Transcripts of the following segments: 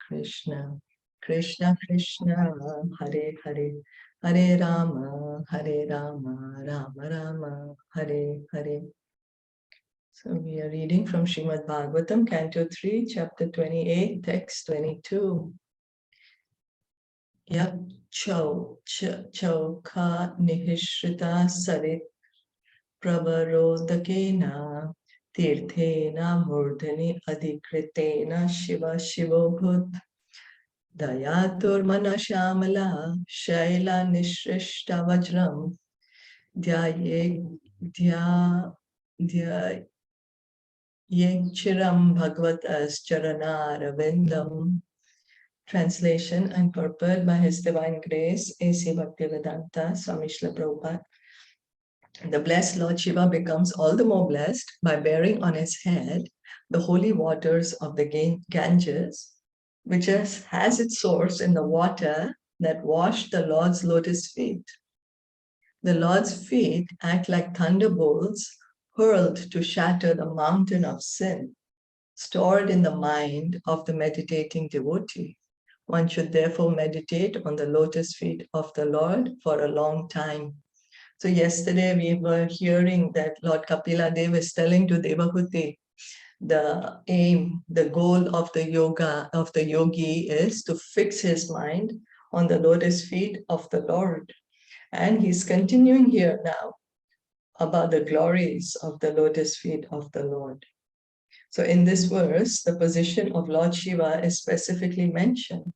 Krishna, Krishna Krishna, Hare Hare, Hare Rama, Rama Rama, Hare Hare. So we are reading from Srimad Bhagavatam Canto 3, Chapter 28, Text 22. Yak chauka nihishrita sarit pravarodakena tirthena murdhani adhikritena shiva shivobhut dayatur manashamala shaila nishrishta vajram Yekchiram Bhagavatas Charanaravindam. Translation and purport by His Divine Grace, A.C. Bhaktivedanta, Swami Shilpa Prabhupada. The blessed Lord Shiva becomes all the more blessed by bearing on his head the holy waters of the Ganges, which has its source in the water that washed the Lord's lotus feet. The Lord's feet act like thunderbolts hurled to shatter the mountain of sin stored in the mind of the meditating devotee. One should therefore meditate on the lotus feet of the Lord for a long time. So yesterday we were hearing that Lord Kapila Dev is telling to Devahuti, the aim, the goal of the yogi is to fix his mind on the lotus feet of the Lord. And he's continuing here now about the glories of the lotus feet of the Lord. So in this verse, the position of Lord Shiva is specifically mentioned.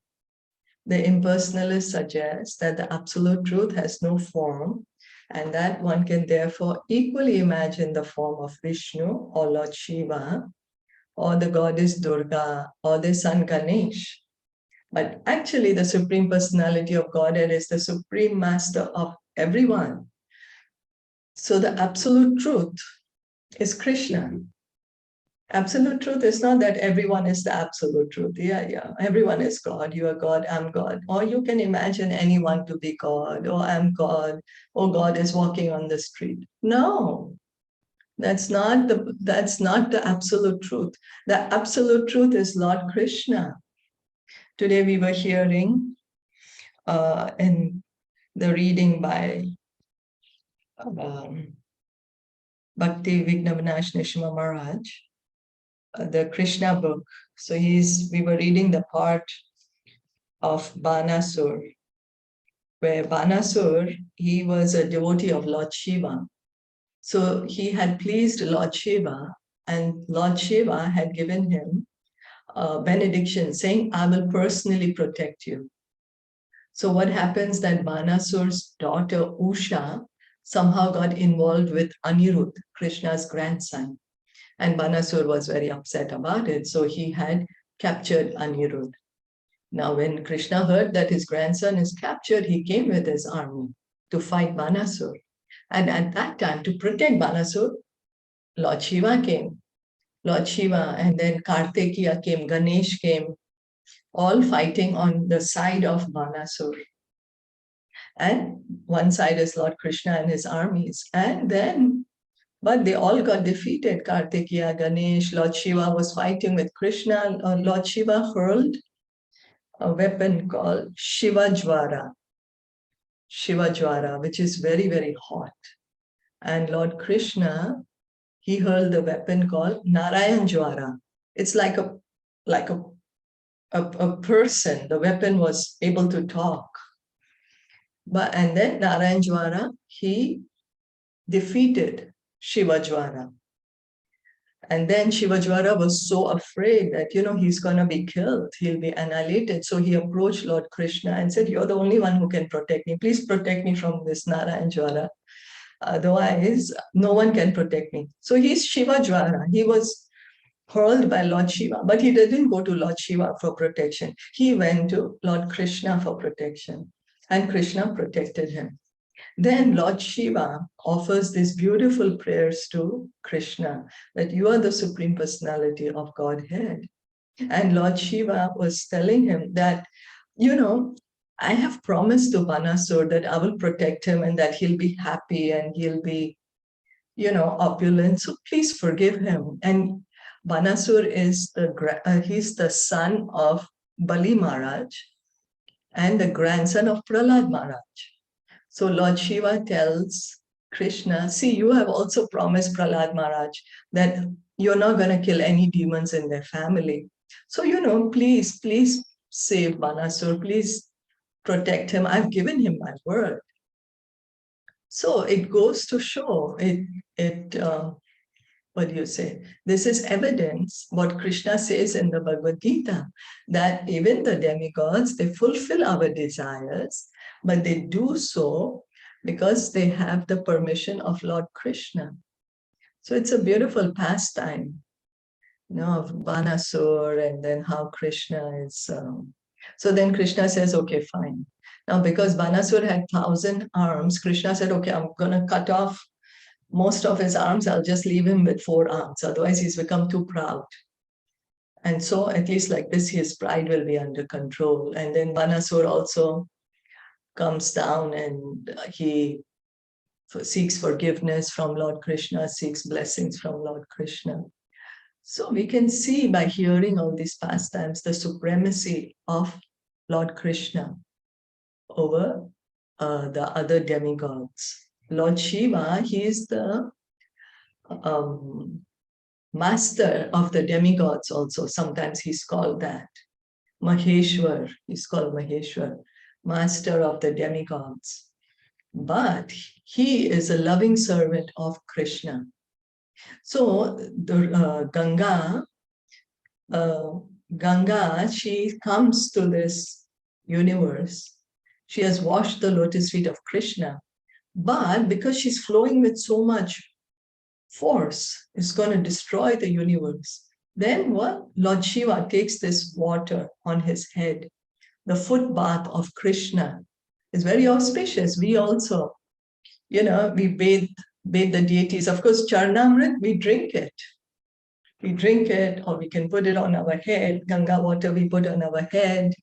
The impersonalists suggest that the absolute truth has no form, and that one can therefore equally imagine the form of Vishnu or Lord Shiva, or the goddess Durga, or the son Ganesh. But actually, the Supreme Personality of Godhead is the Supreme Master of everyone. So the absolute truth is Krishna. Absolute truth is not that everyone is the absolute truth. Yeah, everyone is God. You are God, I'm God. Or you can imagine anyone to be God, or I'm God, or God is walking on the street. No, that's not the absolute truth. The absolute truth is Lord Krishna. Today we were hearing in the reading by Bhakti Vignavinash Nishima Maharaj, the Krishna book. So we were reading the part of Banasur, where Banasur, he was a devotee of Lord Shiva. So he had pleased Lord Shiva, and Lord Shiva had given him a benediction saying, I will personally protect you. So what happens that Banasur's daughter Usha somehow got involved with Anirudh, Krishna's grandson. And Banasur was very upset about it. So he had captured Anirudh. Now, when Krishna heard that his grandson is captured, he came with his army to fight Banasur. And at that time, to protect Banasur, Lord Shiva came. Lord Shiva, and then Kartikeya came, Ganesh came, all fighting on the side of Banasur. And one side is Lord Krishna and his armies. And then, but they all got defeated. Kartikeya, Ganesh, Lord Shiva was fighting with Krishna. Lord Shiva hurled a weapon called Shiva Jwara, which is very, very hot. And Lord Krishna, he hurled the weapon called Narayan Jwara. It's like a person. The weapon was able to talk. And then Narayan Jwara, he defeated Shiva Jwara. And then Shiva Jwara was so afraid that, he's going to be killed. He'll be annihilated. So he approached Lord Krishna and said, you're the only one who can protect me. Please protect me from this Narayan Jwara. Otherwise, no one can protect me. So he's Shiva Jwara. He was hurled by Lord Shiva, but he didn't go to Lord Shiva for protection. He went to Lord Krishna for protection, and Krishna protected him. Then Lord Shiva offers these beautiful prayers to Krishna, that you are the Supreme Personality of Godhead. And Lord Shiva was telling him that, I have promised to Banasur that I will protect him and that he'll be happy and he'll be, opulent. So please forgive him. And Banasur is he's the son of Bali Maharaj and the grandson of Prahlad Maharaj. So Lord Shiva tells Krishna, see, you have also promised Prahlad Maharaj that you're not going to kill any demons in their family. So, please save Banasur, please protect him. I've given him my word. So it goes to show, what do you say? This is evidence, what Krishna says in the Bhagavad Gita, that even the demigods, they fulfill our desires, but they do so because they have the permission of Lord Krishna. So it's a beautiful pastime, of Banasur, and then how Krishna is. So then Krishna says, okay, fine. Now, because Banasur had 1,000 arms, Krishna said, okay, I'm going to cut off most of his arms. I'll just leave him with 4 arms. Otherwise, he's become too proud. And so at least like this, his pride will be under control. And then Banasur also comes down and he seeks forgiveness from Lord Krishna, seeks blessings from Lord Krishna. So we can see by hearing all these pastimes the supremacy of Lord Krishna over the other demigods. Lord Shiva, he is the master of the demigods also. Sometimes he's called that. Maheshwar, he's called Maheshwar, master of the demigods. But he is a loving servant of Krishna. So the Ganga, she comes to this universe. She has washed the lotus feet of Krishna. But because she's flowing with so much force, it's going to destroy the universe. Then what? Lord Shiva takes this water on his head. The foot bath of Krishna is very auspicious. We also, we bathe the deities. Of course, Charanamrit, we drink it. We drink it, or we can put it on our head. Ganga water we put on our head.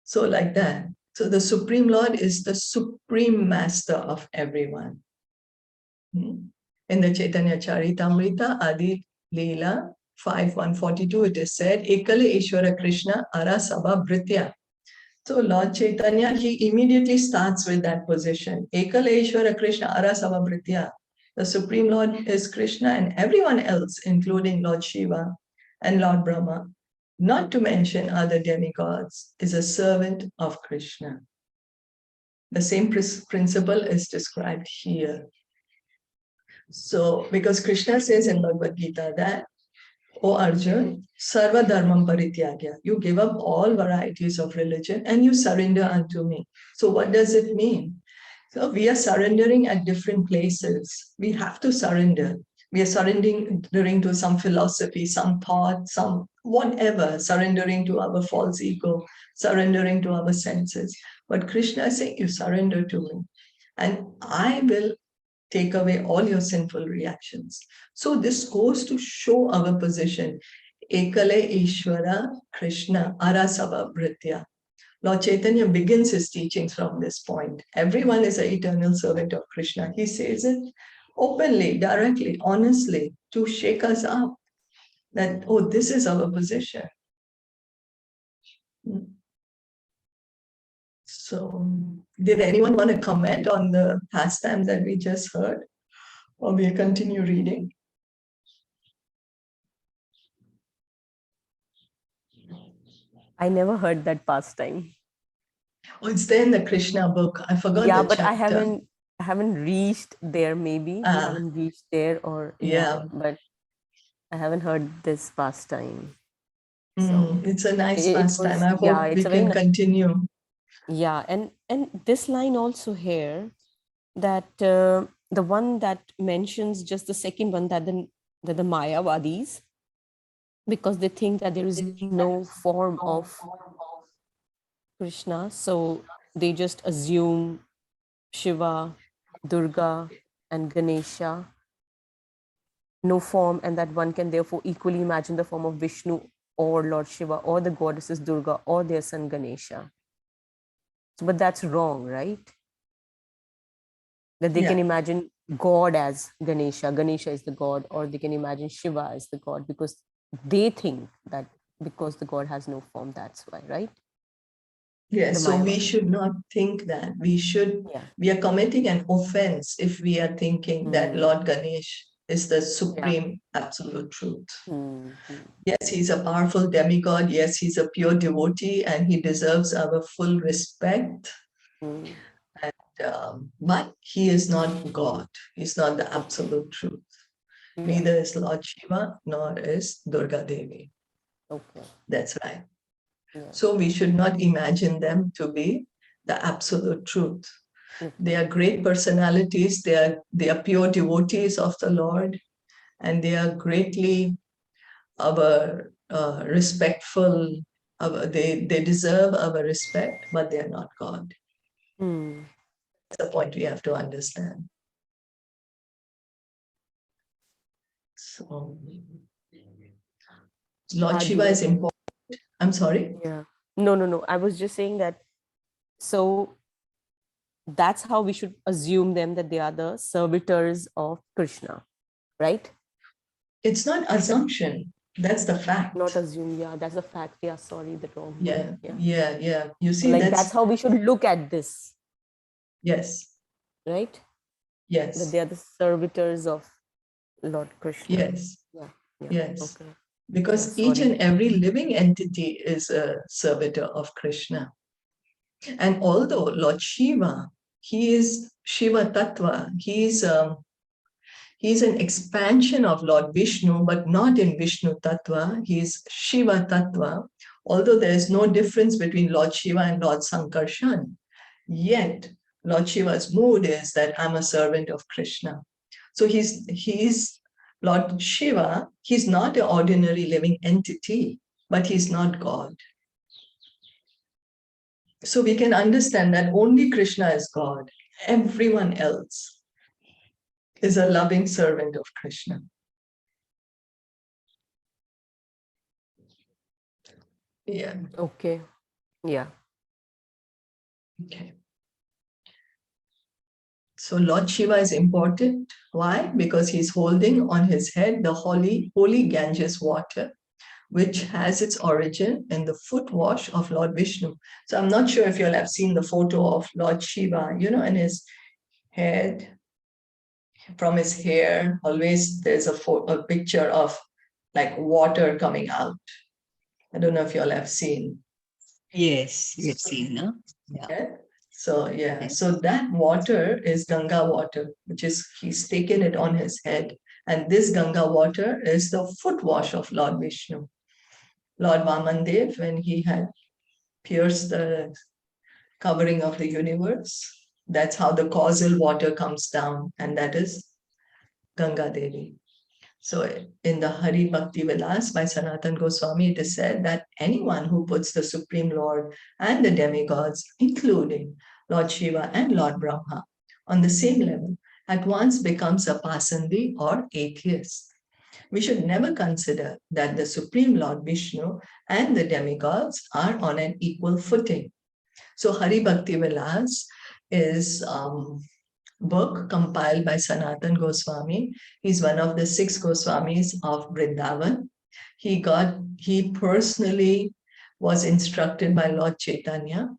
So like that. So the Supreme Lord is the supreme master of everyone. In the Caitanya Caritamrta, Adi-Lila 5:142, it is said, Ekale Ishvara Krishna Ara Sabha Bhritya. So Lord Chaitanya, he immediately starts with that position. Ekale Ishvara Krishna Ara Sabha Bhritya. The Supreme Lord is Krishna, and everyone else, including Lord Shiva and Lord Brahma, not to mention other demigods, is a servant of Krishna. The same principle is described here. So, because Krishna says in Bhagavad Gita that, O Arjun, Sarva Dharmam Parityagya, you give up all varieties of religion and you surrender unto me. So what does it mean? So we are surrendering at different places. We have to surrender. We are surrendering to some philosophy, some thought, some whatever, surrendering to our false ego, surrendering to our senses. But Krishna is saying, you surrender to me, and I will take away all your sinful reactions. So this goes to show our position. Ekale Ishvara Krishna Arasava Bhritya. Lord Chaitanya begins his teachings from this point. Everyone is an eternal servant of Krishna. He says it openly, directly, honestly, to shake us up that, oh, this is our position. So, did anyone want to comment on the pastime that we just heard? Or we'll continue reading? I never heard that pastime. Oh, it's there in the Krishna book. I forgot the but chapter. I haven't reached there. Maybe we haven't reached there, or but I haven't heard this pastime. So it's a nice pastime. I hope we can continue. Yeah, and this line also here, that the one that mentions just the second one, that the Mayavadis, because they think that there is no form of Krishna, so they just assume Shiva, Durga, and Ganesha, no form, and that one can therefore equally imagine the form of Vishnu or Lord Shiva or the goddesses Durga or their son Ganesha. But that's wrong, right? That they can imagine God as Ganesha, Ganesha is the god, or they can imagine Shiva as the god, because they think that because the God has no form, that's why, right? Yes, The so we Mayavadi. should not think that. We are committing an offense if we are thinking that Lord Ganesh is the supreme absolute truth. Yes, he's a powerful demigod. Yes, he's a pure devotee and he deserves our full respect. But he is not God. He's not the absolute truth. Neither is Lord Shiva nor is Durga Devi. Okay. That's right. So we should not imagine them to be the absolute truth. They are great personalities. They are pure devotees of the Lord, and they are greatly our respectful. They deserve our respect, but they are not God. That's the point we have to understand. So, Lord Shiva is important. I'm sorry? Yeah. No. I was just saying that. So that's how we should assume them, that they are the servitors of Krishna, right? It's not assumption. That's the fact. Not assume. Yeah, that's a fact. Yeah, sorry, the wrong word. Yeah. You see, like that's how we should look at this. Yes. Right? Yes. That they are the servitors of Lord Krishna. Yes. Yes. Okay. Because each and every living entity is a servitor of Krishna. And although Lord Shiva, he is Shiva Tattva, he's an expansion of Lord Vishnu, but not in Vishnu Tattva. He is Shiva Tattva. Although there is no difference between Lord Shiva and Lord Sankarshan, yet Lord Shiva's mood is that I'm a servant of Krishna. So he's Lord Shiva. He's not an ordinary living entity, but he's not God. So we can understand that only Krishna is God. Everyone else is a loving servant of Krishna. Yeah. Okay. Yeah. Okay. So Lord Shiva is important. Why? Because he's holding on his head the holy Ganges water, which has its origin in the foot wash of Lord Vishnu. So I'm not sure if you'll have seen the photo of Lord Shiva, in his head, from his hair, always there's a picture of like water coming out. I don't know if you'll have seen. Yes, we've seen, no? Yeah. So that water is Ganga water, which is he's taken it on his head. And this Ganga water is the foot wash of Lord Vishnu. Lord Vamandev, when he had pierced the covering of the universe, that's how the causal water comes down, and that is Ganga Devi. So in the Hari Bhakti Vilas by Sanatan Goswami, it is said that anyone who puts the Supreme Lord and the demigods, including Lord Shiva and Lord Brahma, on the same level, at once becomes a pasandi or atheist. We should never consider that the Supreme Lord Vishnu and the demigods are on an equal footing. So Hari Bhakti Vilas is book compiled by Sanatan Goswami. He's one of the 6 Goswamis of Vrindavan. He personally was instructed by Lord Caitanya,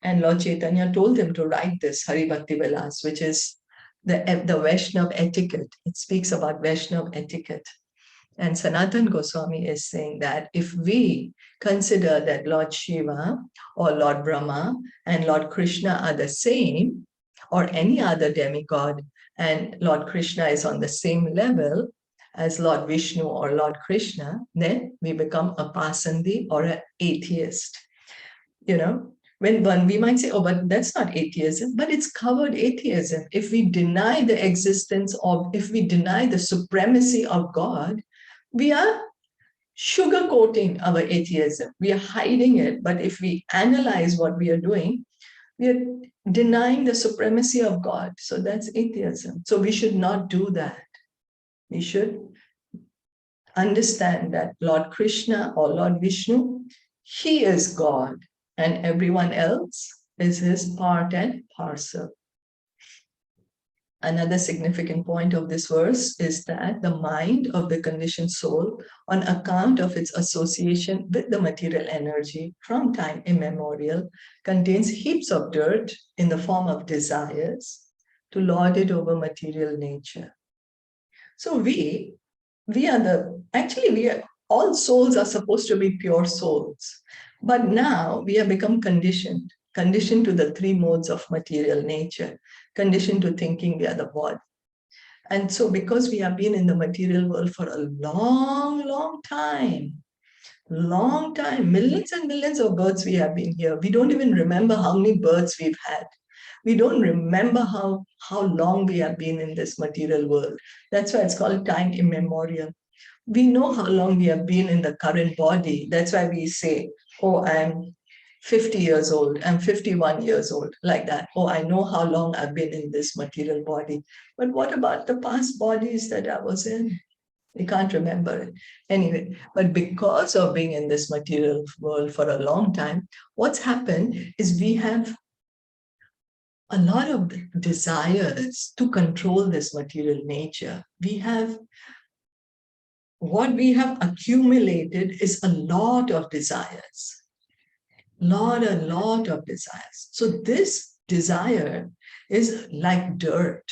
and Lord Caitanya told him to write this Hari Bhakti Vilas, which is the Vaishnav etiquette. It speaks about Vaishnav etiquette. And Sanatan Goswami is saying that if we consider that Lord Shiva or Lord Brahma and Lord Krishna are the same, or any other demigod, and Lord Krishna is on the same level as Lord Vishnu or Lord Krishna, then we become a pasandi or an atheist. When we might say, oh, but that's not atheism, but it's covered atheism. If we deny the existence of, if we deny the supremacy of God, we are sugarcoating our atheism. We are hiding it. But if we analyze what we are doing, we are denying the supremacy of God. So that's atheism. So we should not do that. We should understand that Lord Krishna or Lord Vishnu, he is God, and everyone else is his part and parcel. Another significant point of this verse is that the mind of the conditioned soul, on account of its association with the material energy from time immemorial, contains heaps of dirt in the form of desires to lord it over material nature. So all souls are supposed to be pure souls. But now we have become conditioned to the three modes of material nature, conditioned to thinking we are the body. And so because we have been in the material world for a long time, millions and millions of births we have been here. We don't even remember how many births we've had. We don't remember how long we have been in this material world. That's why it's called time immemorial. We know how long we have been in the current body. That's why we say, oh, I'm 50 years old, I'm 51 years old, like that. Oh, I know how long I've been in this material body. But what about the past bodies that I was in? We can't remember it. Anyway, but because of being in this material world for a long time, what's happened is we have a lot of desires to control this material nature. What we have accumulated is a lot of desires. A lot of desires. So this desire is like dirt.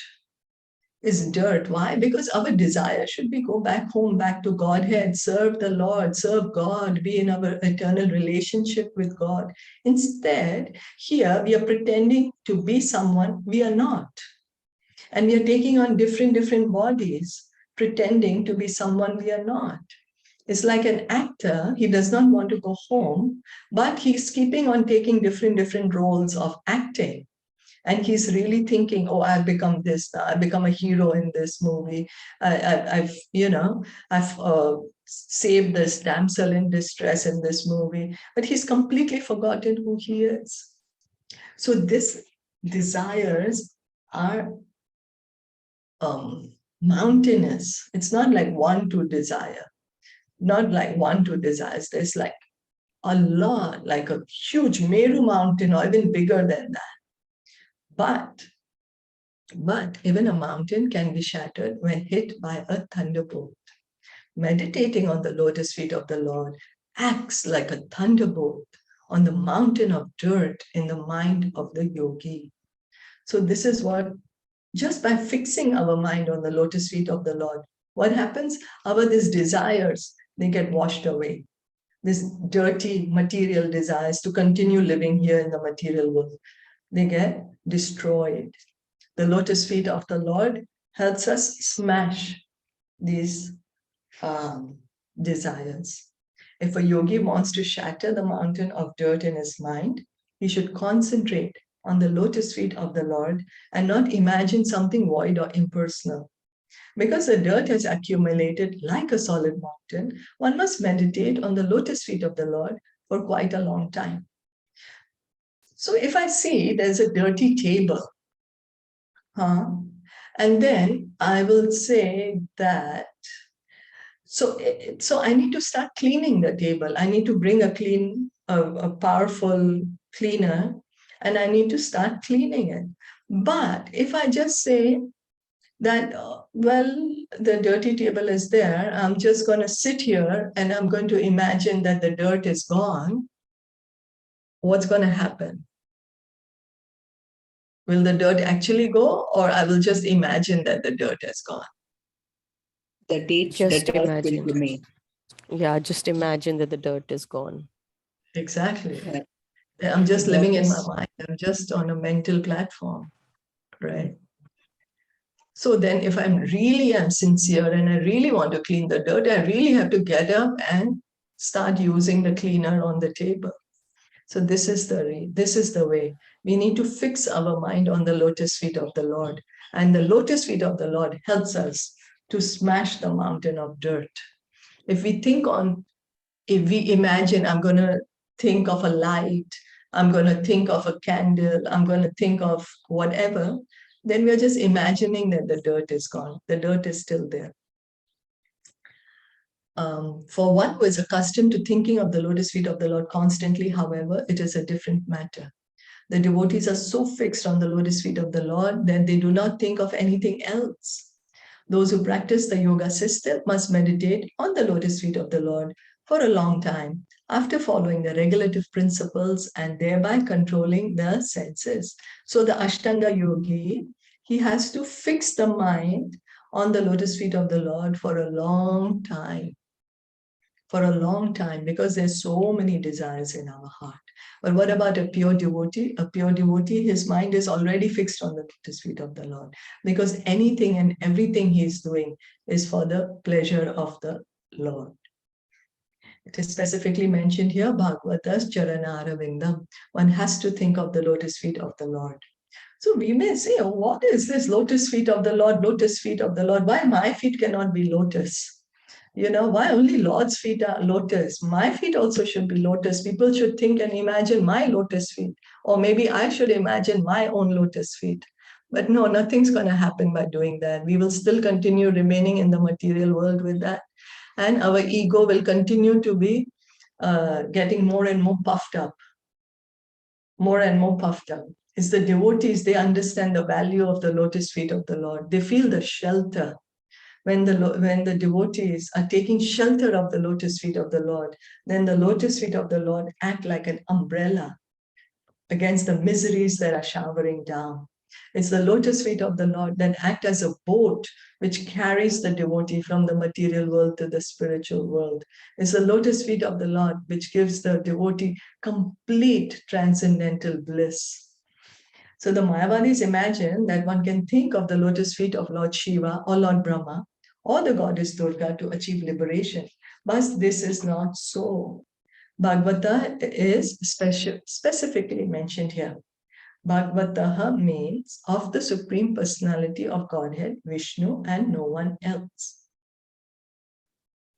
Is dirt. Why? Because our desire should be go back home, back to Godhead, serve the Lord, serve God, be in our eternal relationship with God. Instead, here we are pretending to be someone we are not. And we are taking on different bodies, pretending to be someone we are not. It's like an actor, he does not want to go home, but he's keeping on taking different roles of acting. And he's really thinking, oh, I've become this, I've become a hero in this movie. I've saved this damsel in distress in this movie, but he's completely forgotten who he is. So these desires are mountainous. It's not like one, two desires. There's like a lot, like a huge Meru mountain or even bigger than that. But even a mountain can be shattered when hit by a thunderbolt. Meditating on the lotus feet of the Lord acts like a thunderbolt on the mountain of dirt in the mind of the yogi. So this is what, just by fixing our mind on the lotus feet of the Lord, what happens? These desires, they get washed away. These dirty material desires to continue living here in the material world, they get destroyed. The lotus feet of the Lord helps us smash these desires. If a yogi wants to shatter the mountain of dirt in his mind, he should concentrate on the lotus feet of the Lord and not imagine something void or impersonal. Because the dirt has accumulated like a solid mountain, one must meditate on the lotus feet of the Lord for quite a long time. So if I see there's a dirty table, and then I will say that, so I need to start cleaning the table. I need to bring a powerful cleaner, and I need to start cleaning it. But if I just say that, well, the dirty table is there, I'm just going to sit here and I'm going to imagine that the dirt is gone, what's going to happen? Will the dirt actually go, or I will just imagine that the dirt has gone? The dirt will remain. Yeah, just imagine that the dirt is gone. Exactly. Yeah. I'm just living in my mind. I'm just on a mental platform, right? So then if I'm sincere and I really want to clean the dirt, I really have to get up and start using the cleaner on the table. So this is the way. We need to fix our mind on the lotus feet of the Lord. And the lotus feet of the Lord helps us to smash the mountain of dirt. If we imagine, I'm going to think of a light, I'm going to think of a candle, I'm going to think of whatever, then we're just imagining that the dirt is gone. The dirt is still there. For one who is accustomed to thinking of the lotus feet of the Lord constantly, however, it is a different matter. The devotees are so fixed on the lotus feet of the Lord that they do not think of anything else. Those who practice the yoga system must meditate on the lotus feet of the Lord for a long time after following the regulative principles and thereby controlling the senses. So the Ashtanga yogi, he has to fix the mind on the lotus feet of the Lord for a long time. For a long time, because there's so many desires in our heart. But what about a pure devotee? A pure devotee, his mind is already fixed on the lotus feet of the Lord, because anything and everything he's doing is for the pleasure of the Lord. It is specifically mentioned here, Bhagavatas Charanaravindam. One has to think of the lotus feet of the Lord. So we may say, oh, what is this lotus feet of the Lord, lotus feet of the Lord? Why my feet cannot be lotus? You know, why only Lord's feet are lotus? My feet also should be lotus. People should think and imagine my lotus feet. Or maybe I should imagine my own lotus feet. But no, nothing's going to happen by doing that. We will still continue remaining in the material world with that. And our ego will continue to be getting more and more puffed up. More and more puffed up. It's the devotees, they understand the value of the lotus feet of the Lord. They feel the shelter. When the devotees are taking shelter of the lotus feet of the Lord, then the lotus feet of the Lord act like an umbrella against the miseries that are showering down. It's the lotus feet of the Lord that act as a boat which carries the devotee from the material world to the spiritual world. It's the lotus feet of the Lord which gives the devotee complete transcendental bliss. So the Mayavadis imagine that one can think of the lotus feet of Lord Shiva or Lord Brahma or the goddess Durga to achieve liberation. But this is not so. Bhagavata is specifically mentioned here. Bhagavataha means of the Supreme Personality of Godhead, Vishnu, and no one else.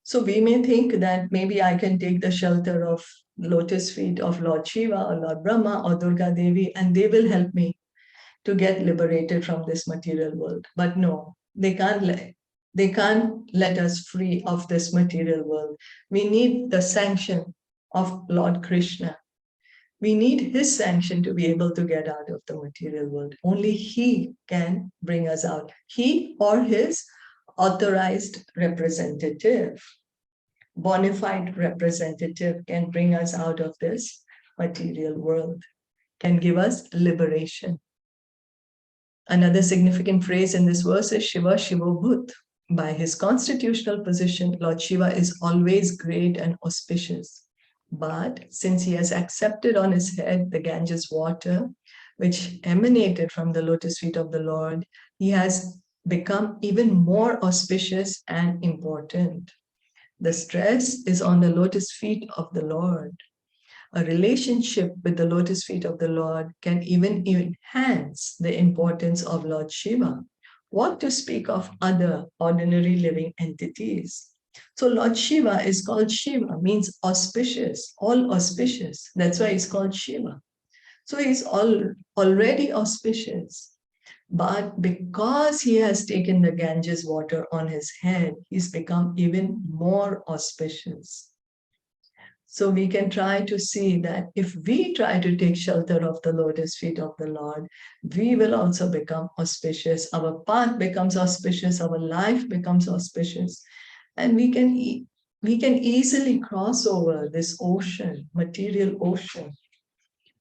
So we may think that maybe I can take the shelter of lotus feet of Lord Shiva or Lord Brahma or Durga Devi, and they will help me to get liberated from this material world. But no, they can't let us free of this material world. We need the sanction of Lord Krishna. We need his sanction to be able to get out of the material world. Only he can bring us out. He or his authorized representative, bona fide representative can bring us out of this material world, can give us liberation. Another significant phrase in this verse is Shiva Shivo Bhut. By his constitutional position, Lord Shiva is always great and auspicious. But since he has accepted on his head the Ganges water, which emanated from the lotus feet of the Lord, he has become even more auspicious and important. The stress is on the lotus feet of the Lord. A relationship with the lotus feet of the Lord can even enhance the importance of Lord Shiva. What to speak of other ordinary living entities? So Lord Shiva is called Shiva, means auspicious, all auspicious. That's why he's called Shiva. So he's already auspicious. But because he has taken the Ganges water on his head, he's become even more auspicious. So we can try to see that if we try to take shelter of the lotus feet of the Lord, we will also become auspicious. Our path becomes auspicious, our life becomes auspicious. And we can easily cross over this ocean, material ocean,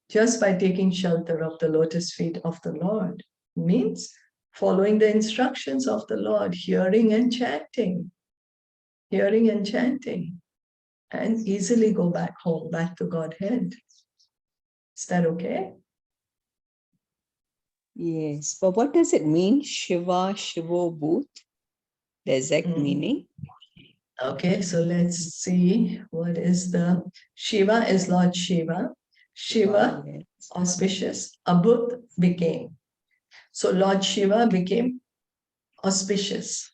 just by taking shelter of the lotus feet of the Lord. Means following the instructions of the Lord, hearing and chanting, and easily go back home, back to Godhead. Is that okay? Yes, but what does it mean, Shiva Shivo Bhut? The exact meaning? Okay, so let's see what is the Shiva is Lord Shiva. Shiva, Yes. auspicious. Abhut became. So Lord Shiva became auspicious.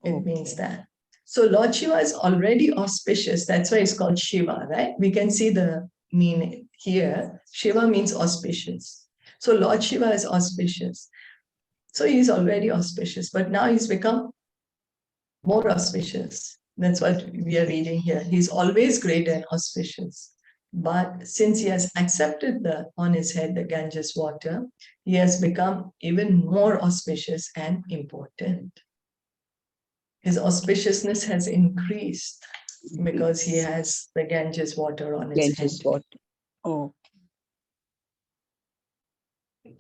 It means that. So Lord Shiva is already auspicious. That's why it's called Shiva, right? We can see the meaning here. Shiva means auspicious. So Lord Shiva is auspicious. So he's already auspicious, but now he's become more auspicious. That's what we are reading here. He's always great and auspicious. But since he has accepted on his head the Ganges water, he has become even more auspicious and important. His auspiciousness has increased because he has the Ganges water on his head. Ganges water. Oh,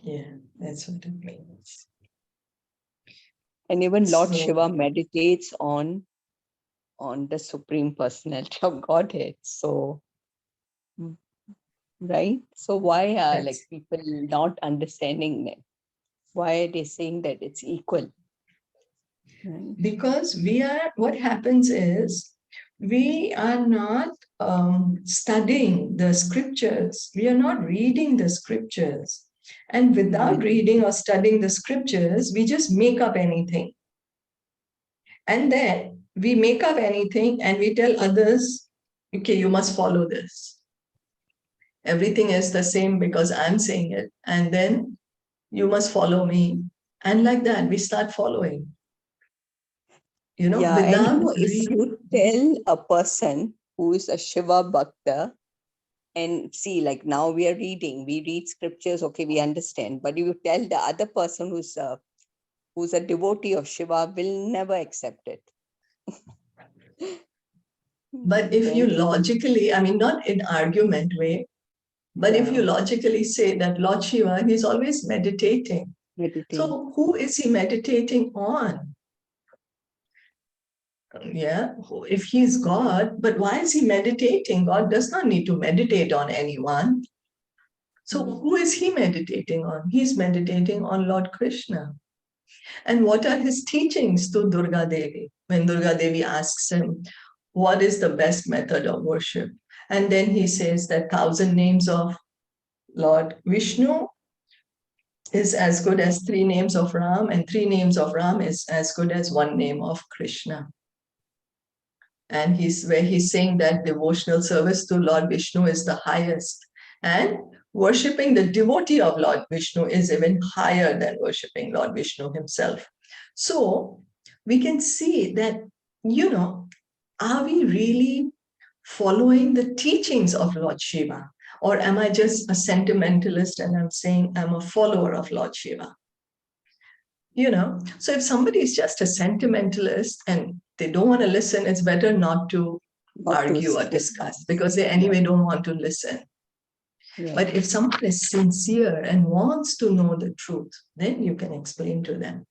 Yeah, that's what it means. and even Lord So- Shiva meditates on the Supreme Personality of Godhead. So, right? So why are like That's- people not understanding that? Why are they saying that it's equal? Right? Because what happens is, we are not studying the scriptures. We are not reading the scriptures. And without reading or studying the scriptures, we just make up anything. And then we make up anything and we tell others, okay, you must follow this. Everything is the same because I'm saying it. And then you must follow me. And like that, we start following. Yeah, and without if you tell a person who is a Shiva Bhakta, and see, like now we read scriptures, okay, we understand. But you tell the other person who's a devotee of Shiva will never accept it. But if you logically, I mean, not in argument way, but if you logically say that Lord Shiva, he's always meditating. So who is he meditating on? Yeah, if he's God, but why is he meditating? God does not need to meditate on anyone. So who is he meditating on? He's meditating on Lord Krishna. And what are his teachings to Durga Devi? When Durga Devi asks him, what is the best method of worship? And then he says that 1,000 names of Lord Vishnu is as good as 3 names of Ram, and 3 names of Ram is as good as 1 name of Krishna. And he's saying that devotional service to Lord Vishnu is the highest. And worshipping the devotee of Lord Vishnu is even higher than worshipping Lord Vishnu himself. So we can see that, are we really following the teachings of Lord Shiva? Or am I just a sentimentalist and I'm saying I'm a follower of Lord Shiva? So if somebody is just a sentimentalist and they don't want to listen, it's better not to argue or discuss because they anyway don't want to listen. Yeah. But if someone is sincere and wants to know the truth, then you can explain to them.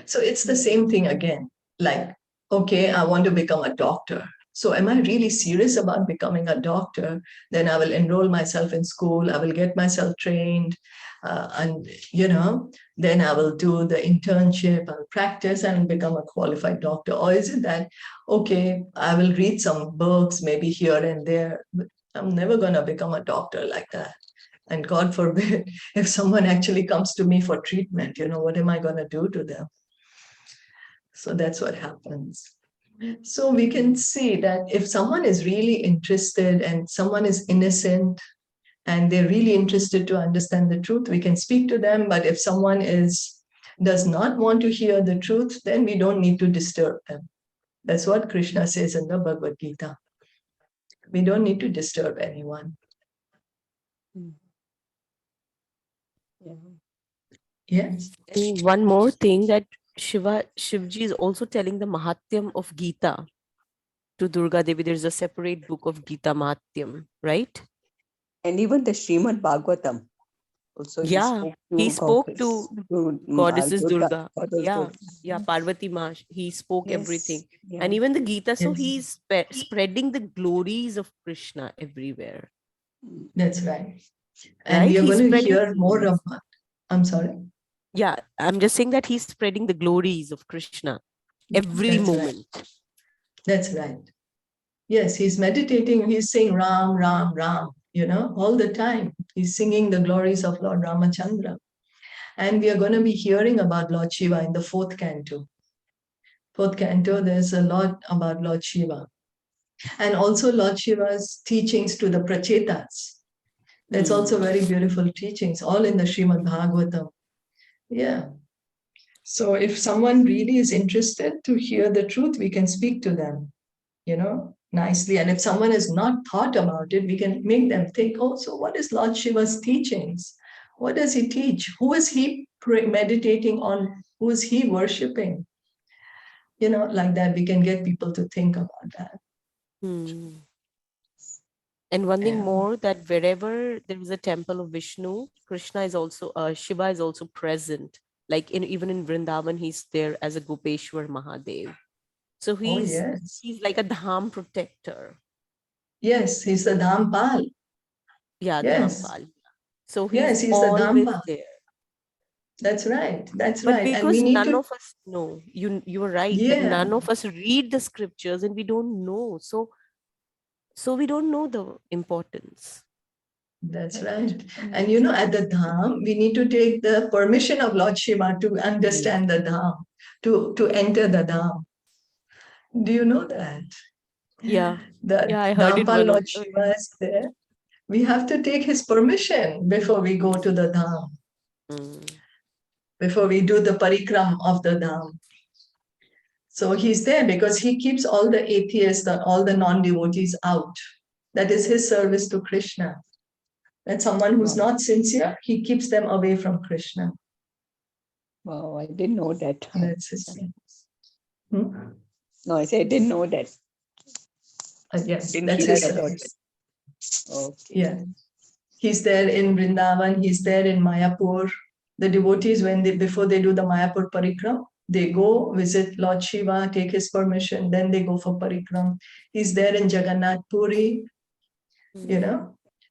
So it's the same thing again. Like, okay, I want to become a doctor. So am I really serious about becoming a doctor? Then I will enroll myself in school. I will get myself trained. And then I will do the internship, I'll practice and become a qualified doctor. Or is it that, okay, I will read some books, maybe here and there, but I'm never going to become a doctor like that. And God forbid, if someone actually comes to me for treatment, what am I going to do to them? So that's what happens. So we can see that if someone is really interested and someone is innocent and they're really interested to understand the truth, we can speak to them. But if someone does not want to hear the truth, then we don't need to disturb them. That's what Krishna says in the Bhagavad Gita. We don't need to disturb anyone. Yes. And one more thing, that Shivji is also telling the Mahatyam of Gita to Durga Devi. There's a separate book of Gita Mahatyam, right? And even the Srimad Bhagavatam. Also, he spoke to goddesses Durga. Yeah, Parvati Ma. He spoke everything. Yeah. And even the Gita, so he's spreading the glories of Krishna everywhere. That's right. And we are going to hear more of that. I'm sorry. Yeah, I'm just saying that he's spreading the glories of Krishna every moment. Right. That's right. Yes, he's meditating. He's saying Ram, Ram, Ram, all the time. He's singing the glories of Lord Ramachandra. And we are going to be hearing about Lord Shiva in the 4th canto. 4th canto, there's a lot about Lord Shiva. And also Lord Shiva's teachings to the Prachetas. That's also very beautiful teachings, all in the Srimad Bhagavatam. Yeah. So if someone really is interested to hear the truth, we can speak to them, nicely. And if someone has not thought about it, we can make them think, oh, so what is Lord Shiva's teachings? What does he teach? Who is he meditating on? Who is he worshipping? Like that, we can get people to think about that. And one thing Yeah. more, that wherever there is a temple of Vishnu, Krishna is also, Shiva is also present. Like even in Vrindavan, he's there as a Gopeshwar Mahadev. So he's like a dham protector. Yes, he's the Dhampal. Yeah, Yes. Dhampal. So Yes, he's the always Dhampal. there. That's right. That's But right. And because we need none to. of us know, you were right, that Yeah. none of us read the scriptures and we don't know. So we don't know the importance. That's right. And at the Dham, we need to take the permission of Lord Shiva to understand the Dham, to enter the Dham. Do you know that? Yeah. The I heard it Dhampal one of Lord Shiva is there. We have to take his permission before we go to the Dham, before we do the parikram of the Dham. So he's there because he keeps all the atheists, all the non-devotees out. That is his service to Krishna. That someone who's not sincere, he keeps them away from Krishna. Wow, I didn't know that. That's his service. No, I said I didn't know that. Yes, Didn't that's hear his about service. Okay. Yeah. He's there in Vrindavan, he's there in Mayapur. The devotees, before they do the Mayapur parikram, they go visit Lord Shiva, take his permission, then they go for parikram. He's there in Jagannath Puri,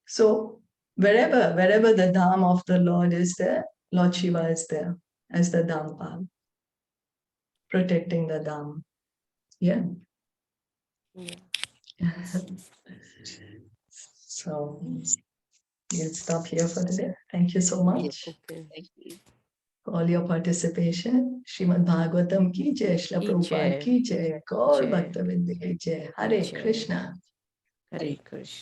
So wherever the Dham of the Lord is there, Lord Shiva is there as the Dhampal, protecting the Dham. Yeah. So we'll stop here for today. Thank you so much. Okay. Thank you. For all your participation. Srimad Bhagavatam ki jai, Shilpa Prabhupada ki jai, Gaur Bhaktavinda ki jai. Hare Krishna. Hare Krishna.